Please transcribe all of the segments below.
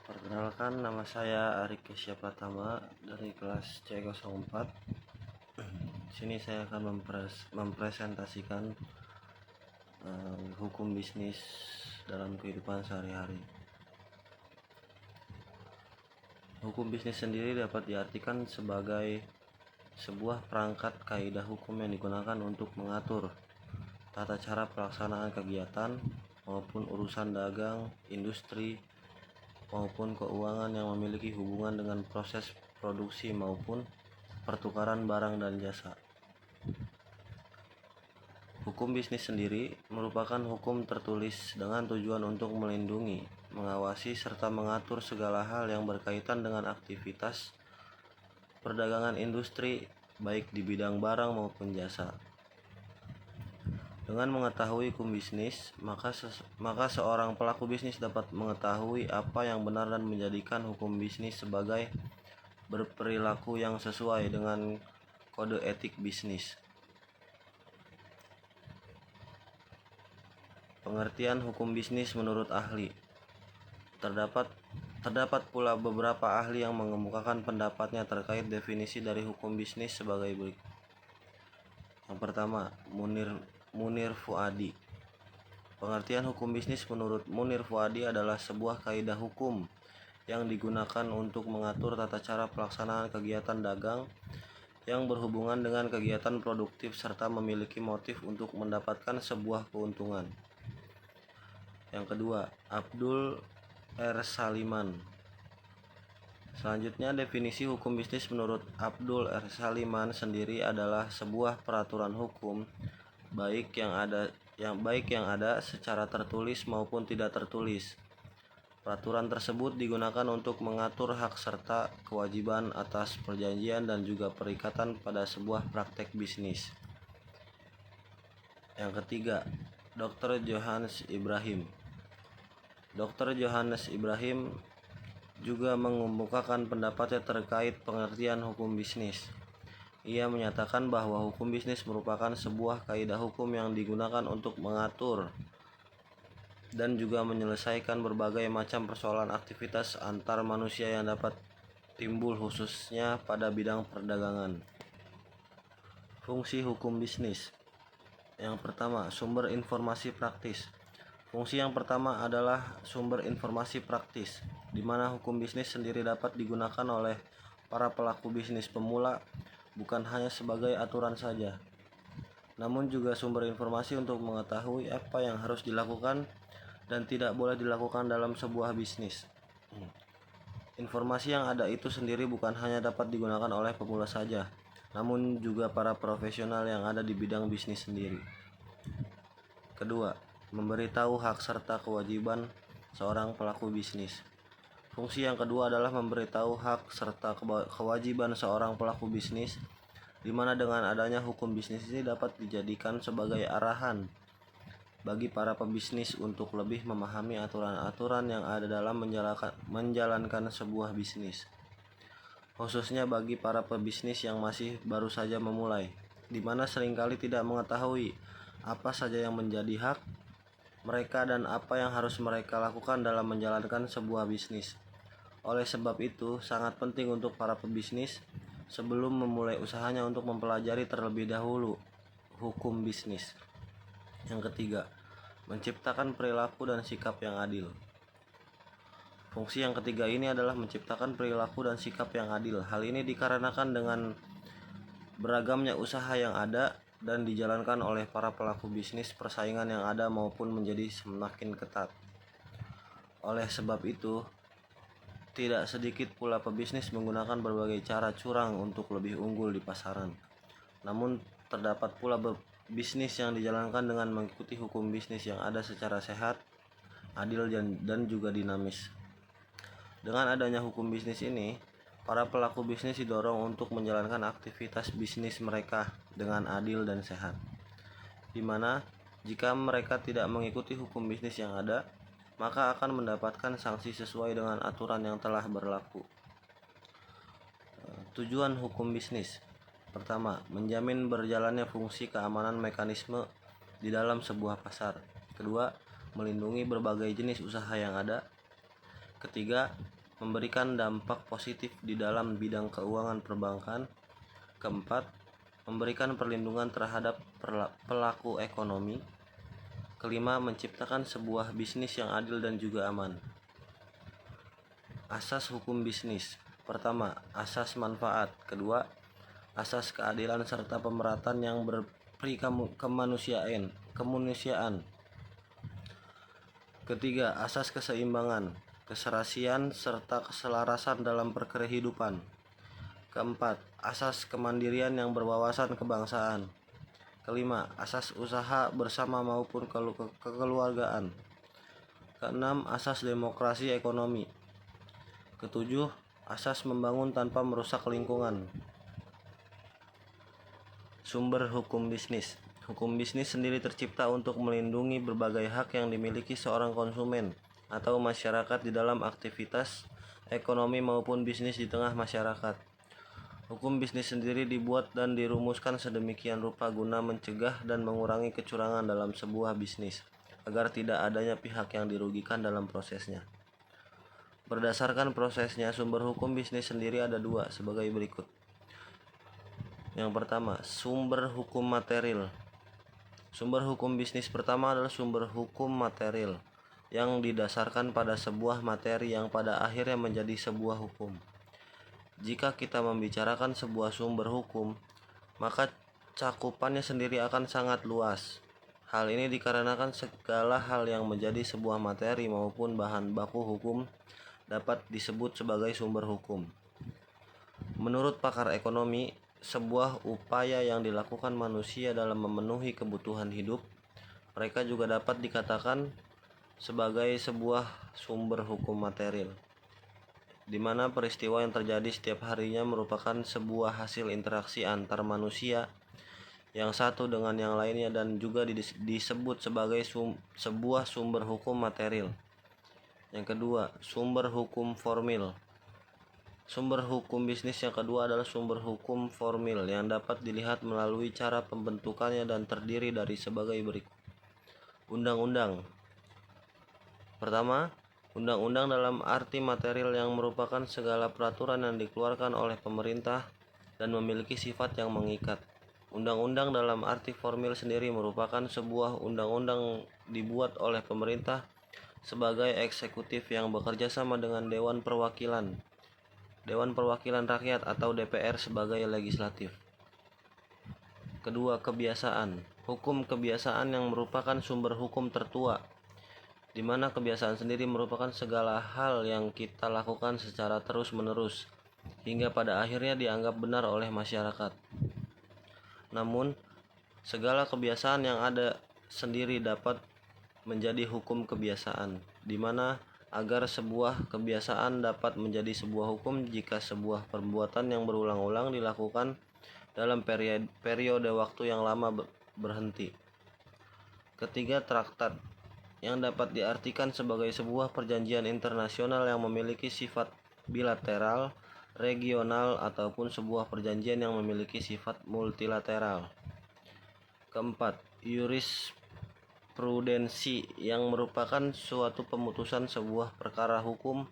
Perkenalkan, nama saya Arik Kesya Pratama dari kelas C04. Sini saya akan mempresentasikan hukum bisnis dalam kehidupan sehari-hari. Hukum bisnis sendiri dapat diartikan sebagai sebuah perangkat kaidah hukum yang digunakan untuk mengatur tata cara pelaksanaan kegiatan maupun urusan dagang, industri, maupun keuangan yang memiliki hubungan dengan proses produksi maupun pertukaran barang dan jasa. Hukum bisnis sendiri merupakan hukum tertulis dengan tujuan untuk melindungi, mengawasi, serta mengatur segala hal yang berkaitan dengan aktivitas perdagangan industri, baik di bidang barang maupun jasa. Dengan mengetahui hukum bisnis, maka seorang pelaku bisnis dapat mengetahui apa yang benar dan menjadikan hukum bisnis sebagai berperilaku yang sesuai dengan kode etik bisnis. Pengertian hukum bisnis menurut ahli. Terdapat pula beberapa ahli yang mengemukakan pendapatnya terkait definisi dari hukum bisnis sebagai berikut. Yang pertama, Munir Fuadi. Pengertian hukum bisnis menurut Munir Fuadi adalah sebuah kaidah hukum yang digunakan untuk mengatur tata cara pelaksanaan kegiatan dagang yang berhubungan dengan kegiatan produktif serta memiliki motif untuk mendapatkan sebuah keuntungan. Yang kedua, Abdul R. Saliman. Selanjutnya, definisi hukum bisnis menurut Abdul R. Saliman sendiri adalah sebuah peraturan hukum baik yang ada secara tertulis maupun tidak tertulis. Peraturan tersebut digunakan untuk mengatur hak serta kewajiban atas perjanjian dan juga perikatan pada sebuah praktek bisnis. Yang ketiga, Dr. Johannes Ibrahim. Dr. Johannes Ibrahim juga mengemukakan pendapatnya terkait pengertian hukum bisnis. Ia menyatakan bahwa hukum bisnis merupakan sebuah kaidah hukum yang digunakan untuk mengatur dan juga menyelesaikan berbagai macam persoalan aktivitas antar manusia yang dapat timbul khususnya pada bidang perdagangan. Fungsi hukum bisnis. Yang pertama, sumber informasi praktis. Fungsi yang pertama adalah sumber informasi praktis, di mana hukum bisnis sendiri dapat digunakan oleh para pelaku bisnis pemula bukan hanya sebagai aturan saja, namun juga sumber informasi untuk mengetahui apa yang harus dilakukan dan tidak boleh dilakukan dalam sebuah bisnis. Informasi yang ada itu sendiri bukan hanya dapat digunakan oleh pemula saja, namun juga para profesional yang ada di bidang bisnis sendiri. Kedua, memberitahu hak serta kewajiban seorang pelaku bisnis. Fungsi yang kedua adalah memberitahu hak serta kewajiban seorang pelaku bisnis, di mana dengan adanya hukum bisnis ini dapat dijadikan sebagai arahan bagi para pebisnis untuk lebih memahami aturan-aturan yang ada dalam menjalankan sebuah bisnis, khususnya bagi para pebisnis yang masih baru saja memulai, di mana seringkali tidak mengetahui apa saja yang menjadi hak mereka dan apa yang harus mereka lakukan dalam menjalankan sebuah bisnis. Oleh sebab itu, sangat penting untuk para pebisnis sebelum memulai usahanya untuk mempelajari terlebih dahulu hukum bisnis. Yang ketiga, menciptakan perilaku dan sikap yang adil. Fungsi yang ketiga ini adalah menciptakan perilaku dan sikap yang adil. Hal ini dikarenakan dengan beragamnya usaha yang ada dan dijalankan oleh para pelaku bisnis, persaingan yang ada maupun menjadi semakin ketat. Oleh sebab itu, tidak sedikit pula pebisnis menggunakan berbagai cara curang untuk lebih unggul di pasaran. Namun terdapat pula bisnis yang dijalankan dengan mengikuti hukum bisnis yang ada secara sehat, adil dan juga dinamis. Dengan adanya hukum bisnis ini, para pelaku bisnis didorong untuk menjalankan aktivitas bisnis mereka dengan adil dan sehat, di mana jika mereka tidak mengikuti hukum bisnis yang ada, maka akan mendapatkan sanksi sesuai dengan aturan yang telah berlaku. Tujuan hukum bisnis. Pertama, menjamin berjalannya fungsi keamanan mekanisme di dalam sebuah pasar. Kedua, melindungi berbagai jenis usaha yang ada. Ketiga, memberikan dampak positif di dalam bidang keuangan perbankan. Keempat, memberikan perlindungan terhadap pelaku ekonomi. Kelima, menciptakan sebuah bisnis yang adil dan juga aman. Asas hukum bisnis. Pertama, asas manfaat. Kedua, asas keadilan serta pemerataan yang berperi kemanusiaan. Ketiga, asas keseimbangan, keserasian serta keselarasan dalam kehidupan. Keempat, asas kemandirian yang berwawasan kebangsaan. Kelima, asas usaha bersama maupun kekeluargaan. Keenam, asas demokrasi ekonomi. Ketujuh, asas membangun tanpa merusak lingkungan. Sumber hukum bisnis. Hukum bisnis sendiri tercipta untuk melindungi berbagai hak yang dimiliki seorang konsumen atau masyarakat di dalam aktivitas ekonomi maupun bisnis di tengah masyarakat. Hukum bisnis sendiri dibuat dan dirumuskan sedemikian rupa guna mencegah dan mengurangi kecurangan dalam sebuah bisnis, agar tidak adanya pihak yang dirugikan dalam prosesnya. Berdasarkan prosesnya, sumber hukum bisnis sendiri ada dua sebagai berikut. Yang pertama, sumber hukum material. Sumber hukum bisnis pertama adalah sumber hukum material, yang didasarkan pada sebuah materi yang pada akhirnya menjadi sebuah hukum. Jika kita membicarakan sebuah sumber hukum, maka cakupannya sendiri akan sangat luas. Hal ini dikarenakan segala hal yang menjadi sebuah materi maupun bahan baku hukum dapat disebut sebagai sumber hukum. Menurut pakar ekonomi, sebuah upaya yang dilakukan manusia dalam memenuhi kebutuhan hidup, mereka juga dapat dikatakan sebagai sebuah sumber hukum material, di mana peristiwa yang terjadi setiap harinya merupakan sebuah hasil interaksi antar manusia yang satu dengan yang lainnya dan juga disebut sebagai sebuah sumber hukum material. Yang kedua, sumber hukum formil. Sumber hukum bisnis yang kedua adalah sumber hukum formil yang dapat dilihat melalui cara pembentukannya dan terdiri dari sebagai berikut. Undang-undang. Pertama, undang-undang dalam arti material yang merupakan segala peraturan yang dikeluarkan oleh pemerintah dan memiliki sifat yang mengikat. Undang-undang dalam arti formil sendiri merupakan sebuah undang-undang dibuat oleh pemerintah sebagai eksekutif yang bekerja sama dengan Dewan Perwakilan Rakyat atau DPR sebagai legislatif. Kedua, kebiasaan. Hukum kebiasaan yang merupakan sumber hukum tertua, di mana kebiasaan sendiri merupakan segala hal yang kita lakukan secara terus-menerus hingga pada akhirnya dianggap benar oleh masyarakat. Namun, segala kebiasaan yang ada sendiri dapat menjadi hukum kebiasaan, di mana agar sebuah kebiasaan dapat menjadi sebuah hukum jika sebuah perbuatan yang berulang-ulang dilakukan dalam periode waktu yang lama berhenti. Ketiga, traktat, yang dapat diartikan sebagai sebuah perjanjian internasional yang memiliki sifat bilateral, regional, ataupun sebuah perjanjian yang memiliki sifat multilateral. Keempat, jurisprudensi, yang merupakan suatu pemutusan sebuah perkara hukum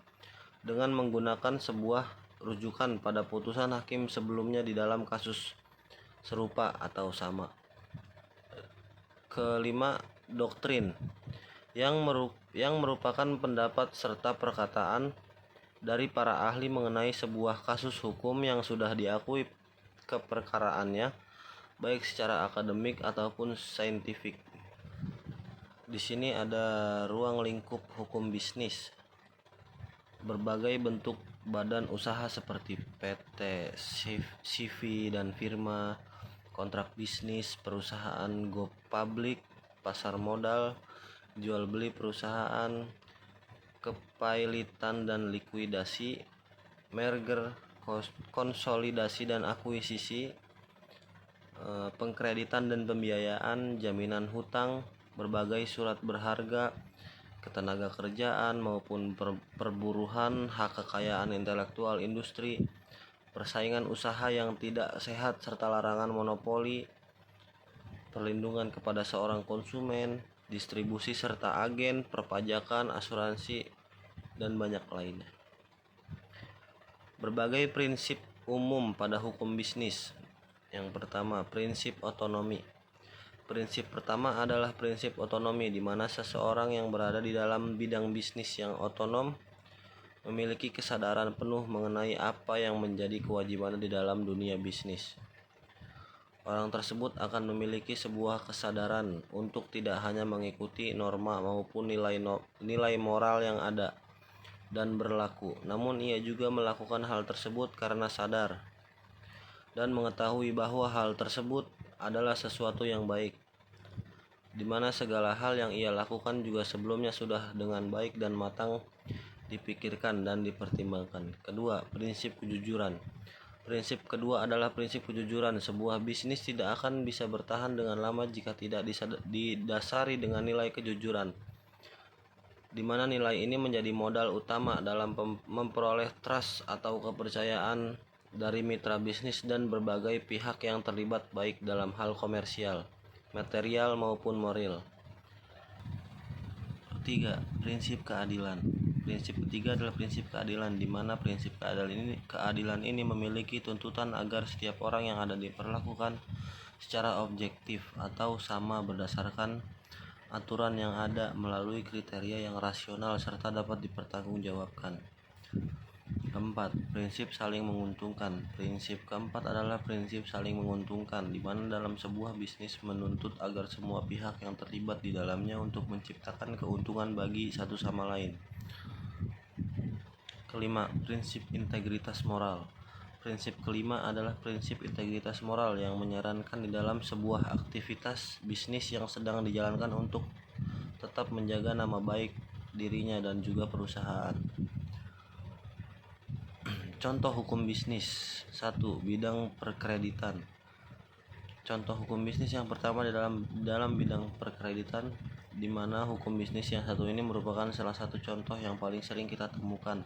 dengan menggunakan sebuah rujukan pada putusan hakim sebelumnya di dalam kasus serupa atau sama. Kelima, doktrin, yang merupakan pendapat serta perkataan dari para ahli mengenai sebuah kasus hukum yang sudah diakui keperkaraannya, baik secara akademik ataupun saintifik. Di sini ada ruang lingkup hukum bisnis. Berbagai bentuk badan usaha seperti PT, CV dan firma, kontrak bisnis, perusahaan go public, pasar modal, jual beli perusahaan, kepailitan dan likuidasi, merger, konsolidasi dan akuisisi, pengkreditan dan pembiayaan, jaminan hutang, berbagai surat berharga, ketenaga kerjaan maupun perburuhan, hak kekayaan intelektual industri, persaingan usaha yang tidak sehat serta larangan monopoli, perlindungan kepada seorang konsumen, distribusi serta agen, perpajakan, asuransi, dan banyak lainnya. Berbagai prinsip umum pada hukum bisnis. Yang pertama, prinsip otonomi. Prinsip pertama adalah prinsip otonomi, di mana seseorang yang berada di dalam bidang bisnis yang otonom memiliki kesadaran penuh mengenai apa yang menjadi kewajibannya di dalam dunia bisnis. Orang tersebut akan memiliki sebuah kesadaran untuk tidak hanya mengikuti norma maupun nilai moral yang ada dan berlaku, namun ia juga melakukan hal tersebut karena sadar dan mengetahui bahwa hal tersebut adalah sesuatu yang baik, di mana segala hal yang ia lakukan juga sebelumnya sudah dengan baik dan matang dipikirkan dan dipertimbangkan. Kedua, prinsip kejujuran. Prinsip kedua adalah prinsip kejujuran. Sebuah bisnis tidak akan bisa bertahan dengan lama jika tidak didasari dengan nilai kejujuran, di mana nilai ini menjadi modal utama dalam memperoleh trust atau kepercayaan dari mitra bisnis dan berbagai pihak yang terlibat, baik dalam hal komersial, material maupun moral. Ketiga, prinsip keadilan. Prinsip ketiga adalah prinsip keadilan, di mana prinsip keadilan ini memiliki tuntutan agar setiap orang yang ada diperlakukan secara objektif atau sama berdasarkan aturan yang ada melalui kriteria yang rasional serta dapat dipertanggungjawabkan. Keempat, prinsip saling menguntungkan. Prinsip keempat adalah prinsip saling menguntungkan, di mana dalam sebuah bisnis menuntut agar semua pihak yang terlibat di dalamnya untuk menciptakan keuntungan bagi satu sama lain. Kelima, prinsip integritas moral. Prinsip kelima adalah prinsip integritas moral yang menyarankan di dalam sebuah aktivitas bisnis yang sedang dijalankan untuk tetap menjaga nama baik dirinya dan juga perusahaan. Contoh hukum bisnis. 1. Bidang perkreditan. Contoh hukum bisnis yang pertama dalam bidang perkreditan, di mana hukum bisnis yang satu ini merupakan salah satu contoh yang paling sering kita temukan.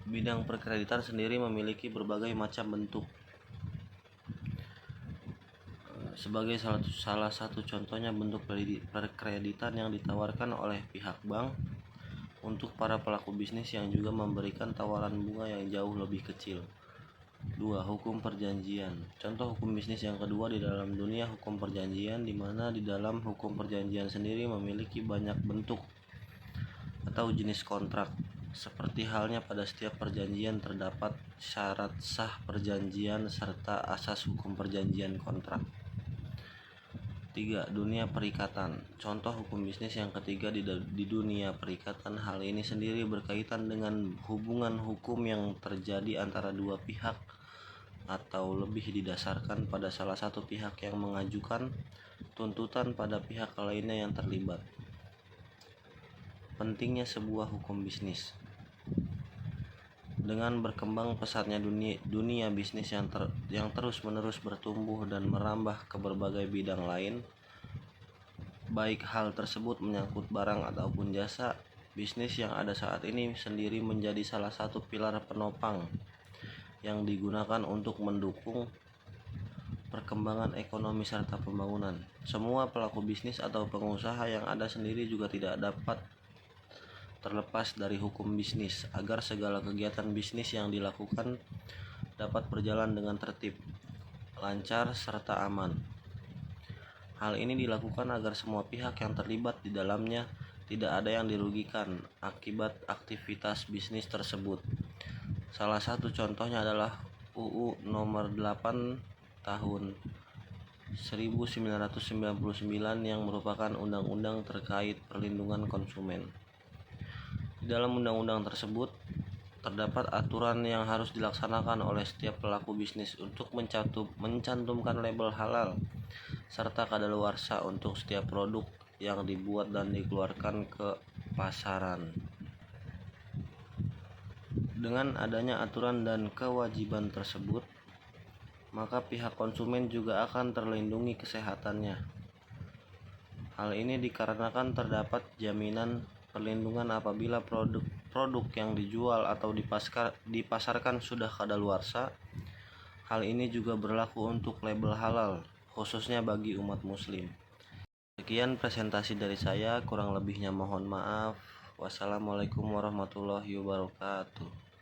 Bidang perkreditan sendiri memiliki berbagai macam bentuk. Sebagai salah satu contohnya, bentuk perkreditan yang ditawarkan oleh pihak bank untuk para pelaku bisnis yang juga memberikan tawaran bunga yang jauh lebih kecil. 2. Hukum perjanjian. Contoh hukum bisnis yang kedua di dalam dunia hukum perjanjian, di mana di dalam hukum perjanjian sendiri memiliki banyak bentuk atau jenis kontrak. Seperti halnya pada setiap perjanjian terdapat syarat sah perjanjian serta asas hukum perjanjian kontrak. 3. Dunia perikatan. Contoh hukum bisnis yang ketiga di dunia perikatan, hal ini sendiri berkaitan dengan hubungan hukum yang terjadi antara dua pihak atau lebih didasarkan pada salah satu pihak yang mengajukan tuntutan pada pihak lainnya yang terlibat. Pentingnya sebuah hukum bisnis. Dengan berkembang pesatnya dunia bisnis yang terus-menerus bertumbuh dan merambah ke berbagai bidang lain, baik hal tersebut menyangkut barang ataupun jasa, bisnis yang ada saat ini sendiri menjadi salah satu pilar penopang yang digunakan untuk mendukung perkembangan ekonomi serta pembangunan. Semua pelaku bisnis atau pengusaha yang ada sendiri juga tidak dapat terlepas dari hukum bisnis agar segala kegiatan bisnis yang dilakukan dapat berjalan dengan tertib, lancar, serta aman. Hal ini dilakukan agar semua pihak yang terlibat di dalamnya tidak ada yang dirugikan akibat aktivitas bisnis tersebut. Salah satu contohnya adalah UU Nomor 8 Tahun 1999 yang merupakan undang-undang terkait perlindungan konsumen. Di dalam undang-undang tersebut terdapat aturan yang harus dilaksanakan oleh setiap pelaku bisnis untuk mencantumkan label halal serta kadaluarsa untuk setiap produk yang dibuat dan dikeluarkan ke pasaran. Dengan adanya aturan dan kewajiban tersebut, maka pihak konsumen juga akan terlindungi kesehatannya. Hal ini dikarenakan terdapat jaminan perlindungan apabila produk yang dijual atau dipasarkan sudah kadaluarsa. Hal ini juga berlaku untuk label halal, khususnya bagi umat muslim. Sekian presentasi dari saya, kurang lebihnya mohon maaf. Wassalamualaikum warahmatullahi wabarakatuh.